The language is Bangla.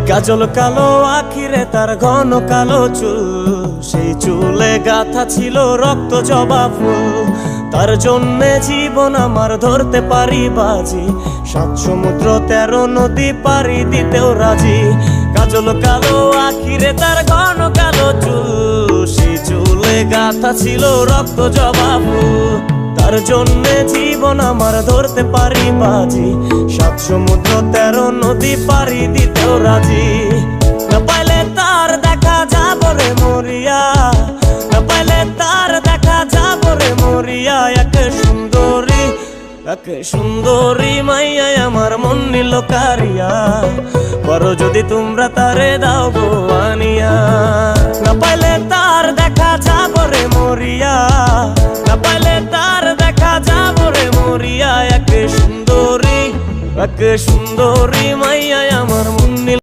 কাজল কালো আখিরে তার ঘন কালো চুল, সেই চুলে গাথা ছিল রক্ত জবা ফুল। তার জন্যে জীবন আমার ধরতে পারি বাজি, 7 সমুদ্র 13 নদী পারি দিতেও রাজি। কাজল কালো আখিরে তার ঘন কালো চুল, সেই চুলে গাথা ছিল রক্ত জবা ফুল। তার জন্যে জীবন আমার ধরতে পারি বাজি, 7 সমুদ্র 13 নদী পারি দিতেও রাজি। না পাইলে তার দেখা যাব রে মরিয়া, না পাইলে তার দেখা যাব রে মরিয়া। একে সুন্দরী মাইয়া আমার মন নিল কারিয়া, করো যদি তোমরা তারে দাও গো আনিয়া। না পাইলে তার দেখা যাব রে মরিয়া, না পাইলে তার দেখা যাব রে মরিয়া। একে সুন্দরী মাইয়া আমার মন নিল